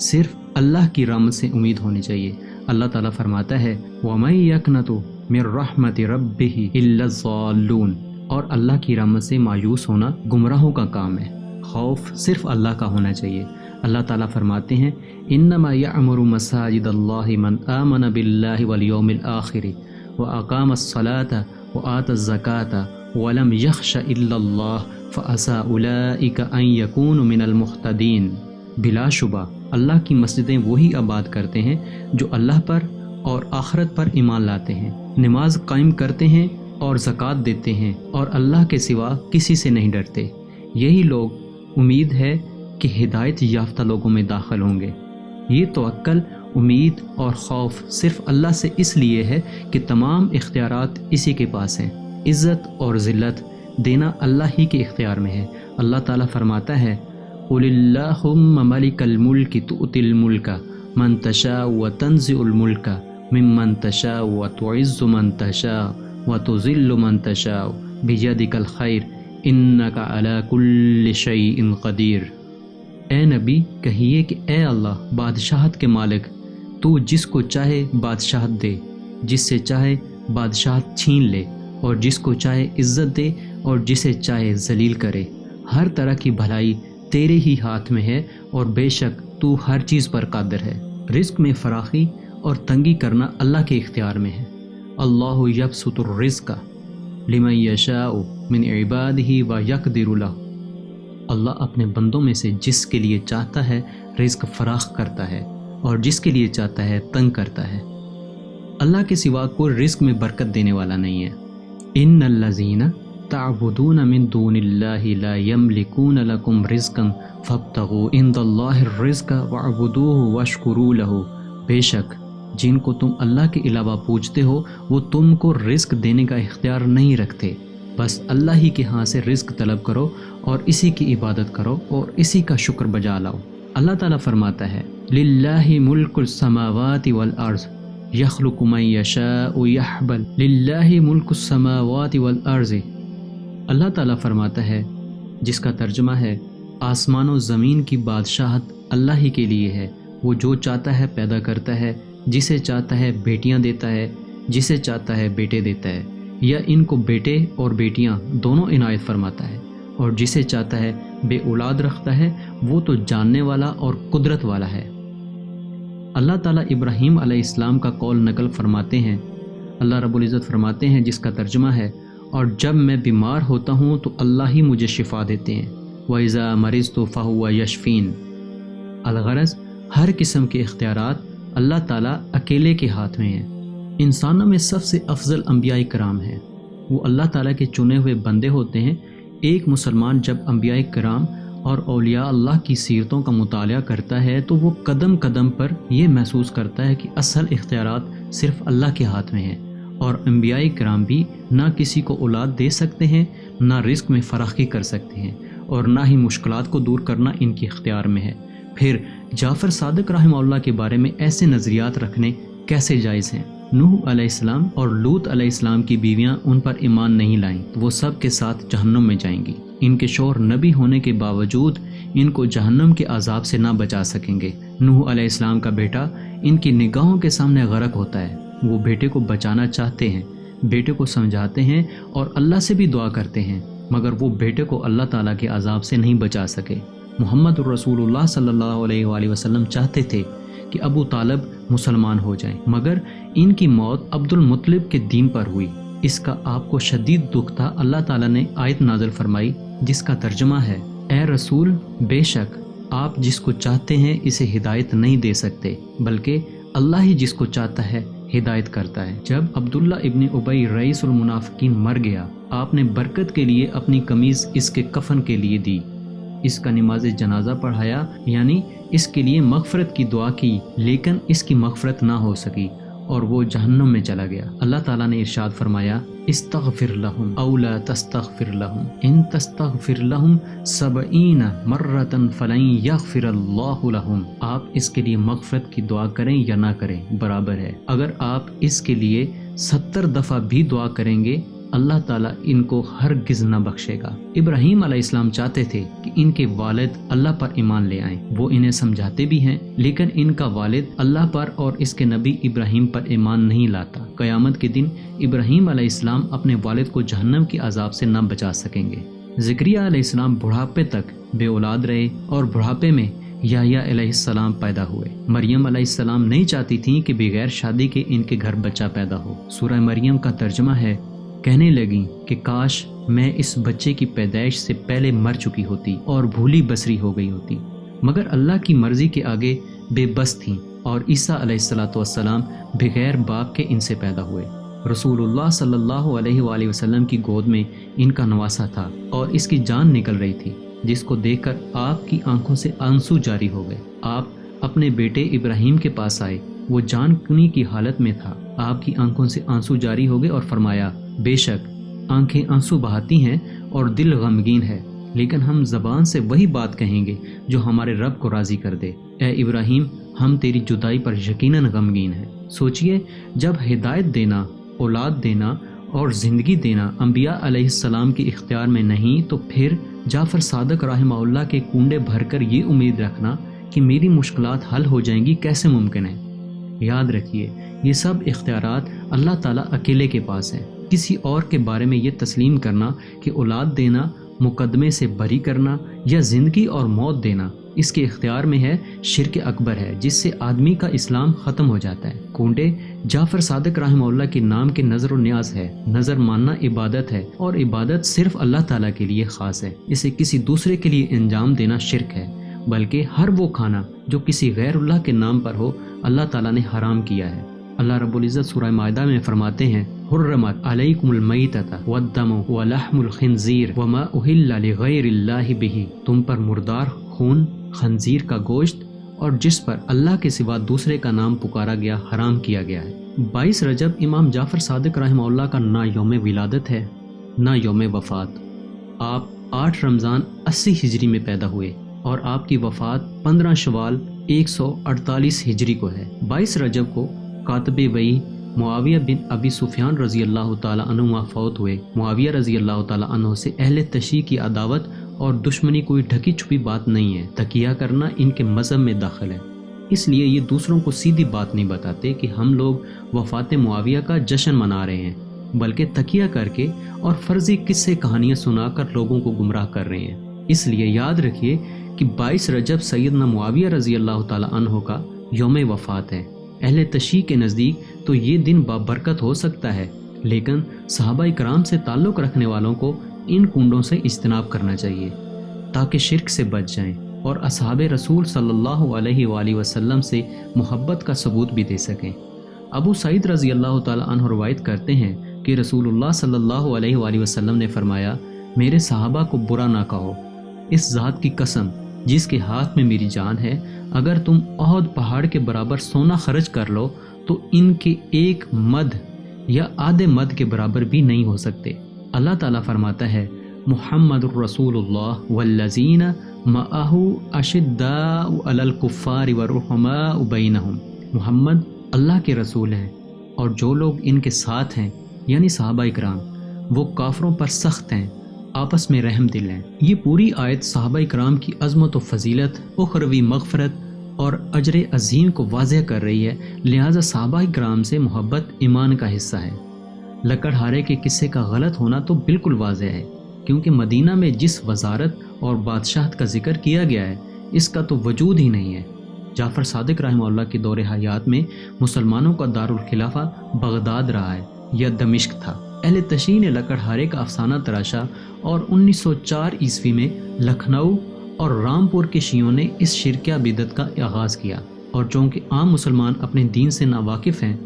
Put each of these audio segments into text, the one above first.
صرف اللہ کی رحمت سے امید ہونی چاہیے۔ اللہ تعالیٰ فرماتا ہے وَمَن يَقْنَطُ مِن رَحْمَتِ رَبِّهِ إِلَّا الضَّالُّونَ، اور اللہ کی رحمت سے مایوس ہونا گمراہوں کا کام ہے۔ خوف صرف اللہ کا ہونا چاہیے۔ اللہ تعالیٰ فرماتے ہیں انما یعمر مساجد اللہ من آمن باللہ والیوم الآخر واقام الصلاة وآت الزکاة ولم یخش الا اللہ فعسى اولئک ان یکونوا من المہتدین۔ بلا شبہ اللہ کی مسجدیں وہی آباد کرتے ہیں جو اللہ پر اور آخرت پر ایمان لاتے ہیں، نماز قائم کرتے ہیں اور زکوٰۃ دیتے ہیں، اور اللہ کے سوا کسی سے نہیں ڈرتے۔ یہی لوگ امید ہے کہ ہدایت یافتہ لوگوں میں داخل ہوں گے۔ یہ توکل، امید اور خوف صرف اللہ سے اس لیے ہے کہ تمام اختیارات اسی کے پاس ہیں۔ عزت اور ذلت دینا اللہ ہی کے اختیار میں ہے۔ اللہ تعالیٰ فرماتا ہے قُلِ اللَّهُمَّ مَلِكَ الْمُلْكِ تُؤْتِي الْمُلْكَ مَن تَشَاءُ وَتَنزِعُ الْمُلْكَ مِمَّن تَشَاءُ وَتُعِزُّ مَن تَشَاءُ وَتُذِلُّ مَن تَشَاءُ بِيَدِكَ الْخَيْرُ إِنَّكَ عَلَى كُلِّ شَيْءٍ قَدِيرٌ۔ اے نبی کہیے کہ اے اللہ بادشاہت کے مالک، تو جس کو چاہے بادشاہت دے، جس سے چاہے بادشاہت چھین لے، اور جس کو چاہے عزت دے اور جسے چاہے ذلیل کرے۔ ہر طرح کی بھلائی تیرے ہی ہاتھ میں ہے، اور بے شک تو ہر چیز پر قادر ہے۔ رزق میں فراخی اور تنگی کرنا اللہ کے اختیار میں ہے۔ اللہ یبسط الرزق لمن یشاء من عبادہ ویقدر لہ۔ اللہ اپنے بندوں میں سے جس کے لیے چاہتا ہے رزق فراخ کرتا ہے، اور جس کے لیے چاہتا ہے تنگ کرتا ہے۔ اللہ کے سوا کوئی رزق میں برکت دینے والا نہیں ہے۔ ان الذین تعبدون من دون اللہ لا یملکون لکم رزقا فابتغوا عند اللہ الرزق واعبدوہ واشکروا لہ۔ بے شک جن کو تم اللہ کے علاوہ پوجتے ہو وہ تم کو رزق دینے کا اختیار نہیں رکھتے، بس اللہ ہی کے ہاں سے رزق طلب کرو اور اسی کی عبادت کرو اور اسی کا شکر بجا لاؤ۔ اللہ تعالیٰ فرماتا ہے للہ ملک السماوات والارض یخلق من یشاء یحبل للہ ملک السماوات والارض۔ اللہ تعالیٰ فرماتا ہے، جس کا ترجمہ ہے آسمان و زمین کی بادشاہت اللہ ہی کے لیے ہے، وہ جو چاہتا ہے پیدا کرتا ہے، جسے چاہتا ہے بیٹیاں دیتا ہے، جسے چاہتا ہے بیٹے دیتا ہے، یا ان کو بیٹے اور بیٹیاں دونوں عنایت فرماتا ہے، اور جسے چاہتا ہے بے اولاد رکھتا ہے، وہ تو جاننے والا اور قدرت والا ہے۔ اللہ تعالیٰ ابراہیم علیہ السلام کا قول نقل فرماتے ہیں۔ اللہ رب العزت فرماتے ہیں، جس کا ترجمہ ہے اور جب میں بیمار ہوتا ہوں تو اللہ ہی مجھے شفا دیتے ہیں، وَإِذَا مَرِضْتُ فَهُوَ يَشْفِينِ۔ الغرض ہر قسم کے اختیارات اللہ تعالیٰ اکیلے کے ہاتھ میں ہیں۔ انسانوں میں سب سے افضل انبیاء کرام ہیں، وہ اللہ تعالیٰ کے چنے ہوئے بندے ہوتے ہیں۔ ایک مسلمان جب انبیاء کرام اور اولیاء اللہ کی سیرتوں کا مطالعہ کرتا ہے تو وہ قدم قدم پر یہ محسوس کرتا ہے کہ اصل اختیارات صرف اللہ کے ہاتھ میں ہیں، اور انبیاء کرام بھی نہ کسی کو اولاد دے سکتے ہیں، نہ رزق میں فراخی کر سکتے ہیں، اور نہ ہی مشکلات کو دور کرنا ان کے اختیار میں ہے۔ پھر جعفر صادق رحمہ اللہ کے بارے میں ایسے نظریات رکھنے کیسے جائز ہیں؟ نوح علیہ السلام اور لوط علیہ السلام کی بیویاں ان پر ایمان نہیں لائیں، وہ سب کے ساتھ جہنم میں جائیں گی۔ ان کے شوہر نبی ہونے کے باوجود ان کو جہنم کے عذاب سے نہ بچا سکیں گے۔ نوح علیہ السلام کا بیٹا ان کی نگاہوں کے سامنے غرق ہوتا ہے، وہ بیٹے کو بچانا چاہتے ہیں، بیٹے کو سمجھاتے ہیں اور اللہ سے بھی دعا کرتے ہیں، مگر وہ بیٹے کو اللہ تعالیٰ کے عذاب سے نہیں بچا سکے۔ محمد الرسول اللہ صلی اللہ علیہ وآلہ وسلم چاہتے تھے کہ ابو طالب مسلمان ہو جائیں، مگر ان کی موت عبد المطلب کے دین پر ہوئی۔ اس کا آپ کو شدید دکھ تھا۔ اللہ تعالیٰ نے آیت نازل فرمائی جس کا ترجمہ ہے، اے رسول بے شک آپ جس کو چاہتے ہیں اسے ہدایت نہیں دے سکتے، بلکہ اللہ ہی جس کو چاہتا ہے ہدایت کرتا ہے۔ جب عبداللہ ابن ابی رئیس المنافقین مر گیا، آپ نے برکت کے لیے اپنی قمیض اس کے کفن کے لیے دی، اس کا نماز جنازہ پڑھایا، یعنی اس کے لیے مغفرت کی دعا کی، لیکن اس کی مغفرت نہ ہو سکی اور وہ جہنم میں چلا گیا۔ اللہ تعالیٰ نے ارشاد فرمایا، استغفر لہم او لا تستغفر لہم ان تستغفر لہم 70 مرۃ فلن یغفر اللہ لہم۔ آپ اس کے لیے مغفرت کی دعا کریں یا نہ کریں برابر ہے۔ اگر آپ اس کے لیے 70 دفعہ بھی دعا کریں گے اللہ تعالیٰ ان کو ہرگز نہ بخشے گا۔ ابراہیم علیہ السلام چاہتے تھے کہ ان کے والد اللہ پر ایمان لے آئیں، وہ انہیں سمجھاتے بھی ہیں، لیکن ان کا والد اللہ پر اور اس کے نبی ابراہیم پر ایمان نہیں لاتا۔ قیامت کے دن ابراہیم علیہ السلام اپنے والد کو جہنم کے عذاب سے نہ بچا سکیں گے۔ زکریہ علیہ السلام بڑھاپے تک بے اولاد رہے اور بڑھاپے میں یحییٰ علیہ السلام پیدا ہوئے۔ مریم علیہ السلام نہیں چاہتی تھیں کہ بغیر شادی کے ان کے گھر بچہ پیدا ہو۔ سورہ مریم کا ترجمہ ہے، کہنے لگیں کہ کاش میں اس بچے کی پیدائش سے پہلے مر چکی ہوتی اور بھولی بسری ہو گئی ہوتی، مگر اللہ کی مرضی کے آگے بے بس تھیں، اور عیسیٰ علیہ السلام بغیر باپ کے ان سے پیدا ہوئے۔ رسول اللہ صلی اللہ علیہ وآلہ وسلم کی گود میں ان کا نواسا تھا اور اس کی جان نکل رہی تھی، جس کو دیکھ کر آپ کی آنکھوں سے آنسو جاری ہو گئے۔ آپ اپنے بیٹے ابراہیم کے پاس آئے، وہ جان کنی کی حالت میں تھا۔ آپ کی آنکھوں سے آنسو جاری ہو گئے اور فرمایا، بے شک آنکھیں آنسو بہاتی ہیں اور دل غمگین ہے، لیکن ہم زبان سے وہی بات کہیں گے جو ہمارے رب کو راضی کر دے۔ اے ابراہیم، ہم تیری جدائی پر یقیناً غمگین ہیں۔ سوچئے، جب ہدایت دینا، اولاد دینا اور زندگی دینا انبیاء علیہ السلام کے اختیار میں نہیں، تو پھر جعفر صادق رحمہ اللہ کے کنڈے بھر کر یہ امید رکھنا کہ میری مشکلات حل ہو جائیں گی کیسے ممکن ہے؟ یاد رکھیے، یہ سب اختیارات اللہ تعالیٰ اکیلے کے پاس ہیں۔ کسی اور کے بارے میں یہ تسلیم کرنا کہ اولاد دینا، مقدمے سے بری کرنا یا زندگی اور موت دینا اس کے اختیار میں ہے، شرک اکبر ہے، جس سے آدمی کا اسلام ختم ہو جاتا ہے۔ کنڈے جعفر صادق رحمہ اللہ کے نام کے نظر و نیاز ہے۔ نظر ماننا عبادت ہے، اور عبادت صرف اللہ تعالیٰ کے لیے خاص ہے، اسے کسی دوسرے کے لیے انجام دینا شرک ہے۔ بلکہ ہر وہ کھانا جو کسی غیر اللہ کے نام پر ہو، اللہ تعالیٰ نے حرام کیا ہے۔ اللہ رب العزت سورہ مائدہ میں فرماتے ہیں، حرمت علیکم المیتۃ والدم ولحم الخنزیر وما اہل لغیر اللہ بہ، تم پر مردار خون، خنزیر کا گوشت اور جس پر اللہ کے سوا دوسرے کا نام پکارا گیا حرام کیا گیا ہے۔ 22 رجب امام جعفر صادق رحمہ اللہ کا نہ یوم ولادت ہے نہ یوم وفات۔ آپ 8 رمضان 80 ہجری میں پیدا ہوئے اور آپ کی وفات 15 شوال 148 ہجری کو ہے۔ 22 رجب کو کاتب وحی معاویہ بن ابی سفیان رضی اللہ تعالیٰ عنہ فوت ہوئے۔ معاویہ رضی اللہ تعالیٰ عنہ سے اہل تشیع کی عداوت اور دشمنی کوئی ڈھکی چھپی بات نہیں ہے، تقیہ کرنا ان کے مذہب میں داخل ہے، اس لیے یہ دوسروں کو سیدھی بات نہیں بتاتے کہ ہم لوگ وفات معاویہ کا جشن منا رہے ہیں، بلکہ تقیہ کر کے اور فرضی قصے کہانیاں سنا کر لوگوں کو گمراہ کر رہے ہیں۔ اس لیے یاد رکھیے کہ 22 رجب سیدنا معاویہ رضی اللہ تعالیٰ عنہ کا یوم وفات ہے۔ اہل تشیع کے نزدیک تو یہ دن بابرکت ہو سکتا ہے، لیکن صحابہ کرام سے تعلق رکھنے والوں کو ان کنڈوں سے اجتناب کرنا چاہیے تاکہ شرک سے بچ جائیں اور اصحاب رسول صلی اللہ علیہ وآلہ وسلم سے محبت کا ثبوت بھی دے سکیں۔ ابو سعید رضی اللہ تعالیٰ عنہ روایت کرتے ہیں کہ رسول اللہ صلی اللہ علیہ وآلہ وسلم نے فرمایا، میرے صحابہ کو برا نہ کہو، اس ذات کی قسم جس کے ہاتھ میں میری جان ہے، اگر تم احد پہاڑ کے برابر سونا خرچ کر لو تو ان کے ایک مد یا آدھے مد کے برابر بھی نہیں ہو سکتے۔ اللہ تعالیٰ فرماتا ہے، محمد الرسول اللہ والذین معہ اشداء علی الکفار ورحماء بینہم، محمد اللہ کے رسول ہیں اور جو لوگ ان کے ساتھ ہیں یعنی صحابہ کرام، وہ کافروں پر سخت ہیں، آپس میں رحم دل ہیں۔ یہ پوری آیت صحابہ کرام کی عظمت و فضیلت، اخروی مغفرت اور اجر عظیم کو واضح کر رہی ہے، لہٰذا صحابہ کرام سے محبت ایمان کا حصہ ہے۔ لکڑہارے کے قصے کا غلط ہونا تو بالکل واضح ہے، کیونکہ مدینہ میں جس وزارت اور بادشاہت کا ذکر کیا گیا ہے اس کا تو وجود ہی نہیں ہے۔ جعفر صادق رحمہ اللہ کے دور حیات میں مسلمانوں کا دارالخلافہ بغداد رہا ہے یا دمشق تھا۔ اہل تشیع نے لکڑہارے کا افسانہ تراشا اور 1904 عیسوی میں لکھنؤ اور رامپور کے شیعوں نے اس شرکیہ بدعت کا آغاز کیا، اور چونکہ عام مسلمان اپنے دین سے ناواقف ہیں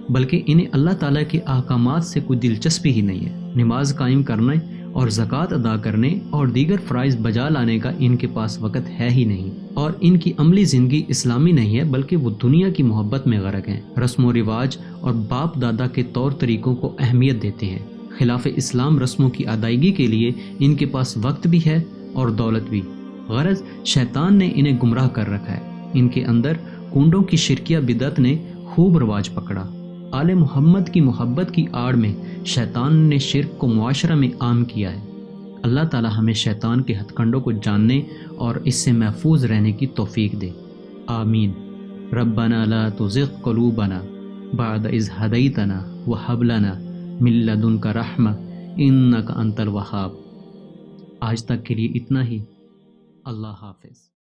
بلکہ انہیں اللہ تعالیٰ کے احکامات سے کوئی دلچسپی ہی نہیں ہے، نماز قائم کرنے اور زکوٰۃ ادا کرنے اور دیگر فرائض بجا لانے کا ان کے پاس وقت ہے ہی نہیں، اور ان کی عملی زندگی اسلامی نہیں ہے بلکہ وہ دنیا کی محبت میں غرق ہیں، رسم و رواج اور باپ دادا کے طور طریقوں کو اہمیت دیتے ہیں۔ خلاف اسلام رسموں کی ادائیگی کے لیے ان کے پاس وقت بھی ہے اور دولت بھی، غرض شیطان نے انہیں گمراہ کر رکھا ہے۔ ان کے اندر کنڈوں کی شرکیہ بدعت نے خوب رواج پکڑا۔ آل محمد کی محبت کی آڑ میں شیطان نے شرک کو معاشرہ میں عام کیا ہے۔ اللہ تعالی ہمیں شیطان کے ہتھ کنڈوں کو جاننے اور اس سے محفوظ رہنے کی توفیق دے، آمین۔ ربنا لا تزغ قلوبنا بعد اذ ہدیتنا وہب لنا من لدنک رحمہ انک انت الوہاب۔ آج تک کے لیے اتنا ہی۔ اللہ حافظ۔